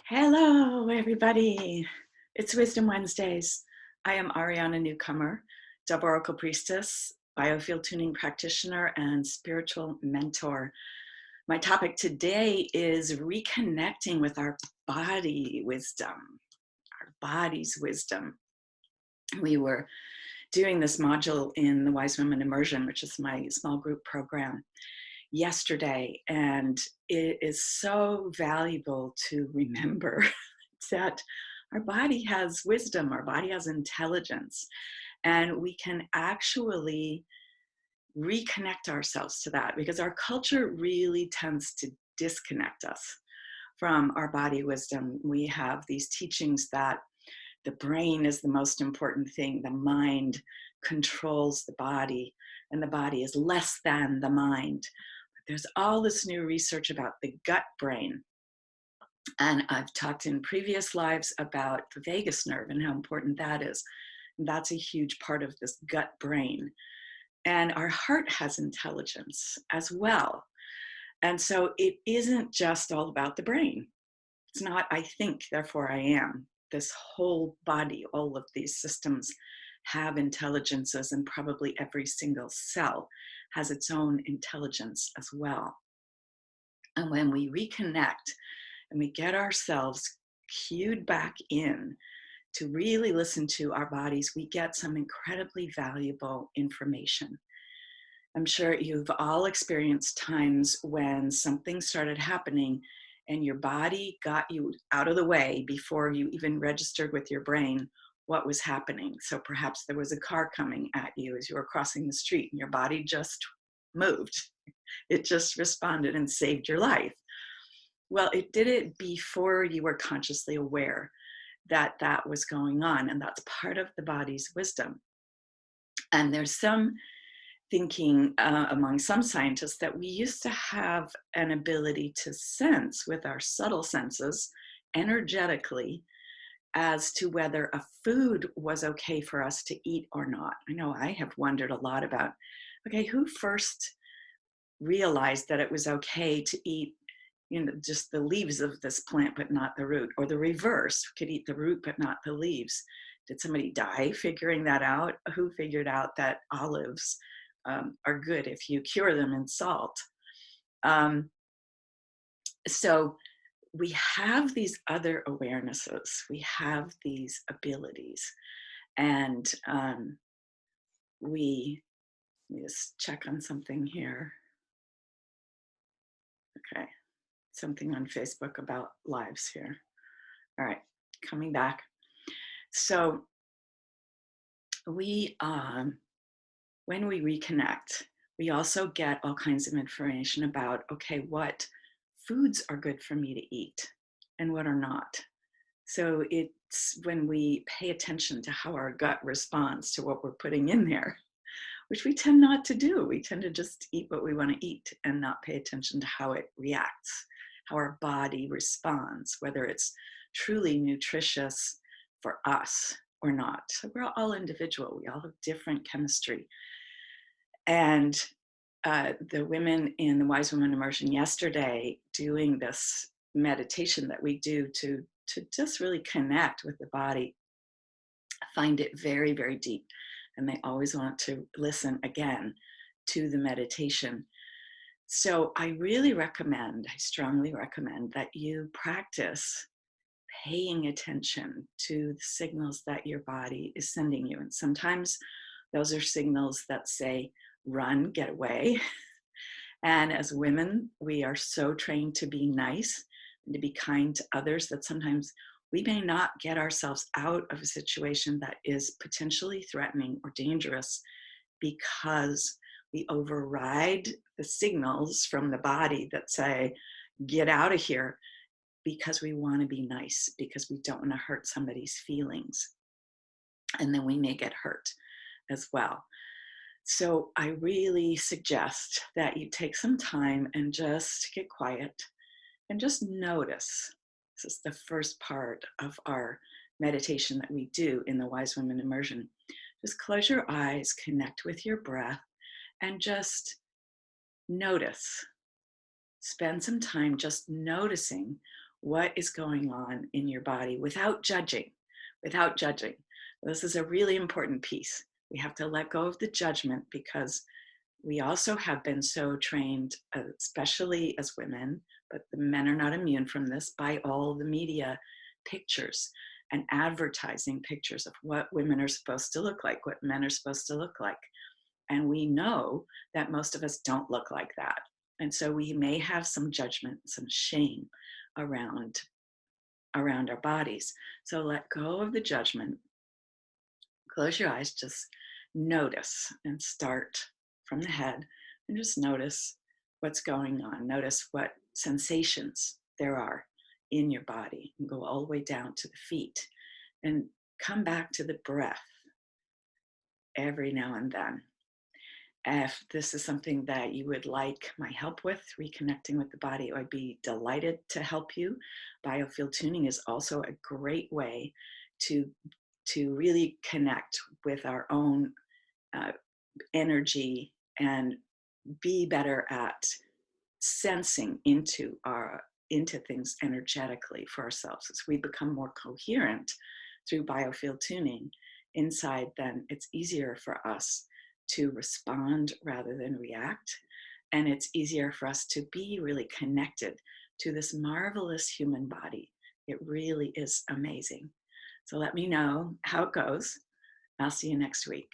Hello, everybody. It's Wisdom Wednesdays. I am Ariana Newcomer, Dove Oracle Priestess, biofield tuning practitioner, and spiritual mentor. My topic today is reconnecting with our body wisdom, our body's wisdom. We were doing this module in the Wise Women Immersion, which is my small group program, yesterday, and it is so valuable to remember that our body has wisdom, our body has intelligence, and we can actually reconnect ourselves to that, because our culture really tends to disconnect us from our body wisdom. We have these teachings that the brain is the most important thing, the mind controls the body, and the body is less than the mind. There's all this new research about the gut brain. And I've talked in previous lives about the vagus nerve and how important that is. And that's a huge part of this gut brain. And our heart has intelligence as well. And so it isn't just all about the brain. It's not, I think, therefore I am. This whole body, all of these systems have intelligences, and probably every single cell has its own intelligence as well. And when we reconnect and we get ourselves cued back in to really listen to our bodies, we get some incredibly valuable information. I'm sure you've all experienced times when something started happening and your body got you out of the way before you even registered with your brain what was happening. So perhaps there was a car coming at you as you were crossing the street and your body just moved. It just responded and saved your life. Well, it did it before you were consciously aware that that was going on, and that's part of the body's wisdom. And there's some thinking among some scientists that we used to have an ability to sense with our subtle senses energetically as to whether a food was okay for us to eat or not. I know I have wondered a lot about, okay, who first realized that it was okay to eat, just the leaves of this plant, but not the root, or the reverse, could eat the root, but not the leaves. Did somebody die figuring that out? Who figured out that olives are good if you cure them in salt? So we have these other awarenesses, we have these abilities, and let me just check on something here. Okay, something on Facebook about lives here. All right, coming back. So we, when we reconnect, we also get all kinds of information about, okay, what foods are good for me to eat and what are not. So it's when we pay attention to how our gut responds to what we're putting in there, which we tend not to do. We tend to just eat what we want to eat and not pay attention to how it reacts, how our body responds, whether it's truly nutritious for us or not. So we're all individual. We all have different chemistry. And the women in the Wise Women Immersion yesterday doing this meditation that we do to just really connect with the body, find it very, very deep. And they always want to listen again to the meditation. So I really recommend, I strongly recommend that you practice paying attention to the signals that your body is sending you. And sometimes those are signals that say, run, get away. And as women, we are so trained to be nice and to be kind to others that sometimes we may not get ourselves out of a situation that is potentially threatening or dangerous because we override the signals from the body that say, get out of here, because we want to be nice, because we don't want to hurt somebody's feelings. And then we may get hurt as well. So I really suggest that you take some time and just get quiet and just notice. This is the first part of our meditation that we do in the Wise Women Immersion. Just close your eyes, connect with your breath, and just notice. Spend some time just noticing what is going on in your body without judging, without judging. This is a really important piece. We have to let go of the judgment because we also have been so trained, especially as women, but the men are not immune from this, by all the media pictures and advertising pictures of what women are supposed to look like, what men are supposed to look like. And we know that most of us don't look like that. And so we may have some judgment, some shame around our bodies. So let go of the judgment, close your eyes, just notice and start from the head and just notice what's going on. Notice what sensations there are in your body and go all the way down to the feet and come back to the breath every now and then. If this is something that you would like my help with, reconnecting with the body, I'd be delighted to help you. Biofield tuning is also a great way to really connect with our own uh, energy and be better at sensing into things energetically for ourselves. As we become more coherent through biofield tuning inside, then it's easier for us to respond rather than react. And it's easier for us to be really connected to this marvelous human body. It really is amazing. So let me know how it goes. I'll see you next week.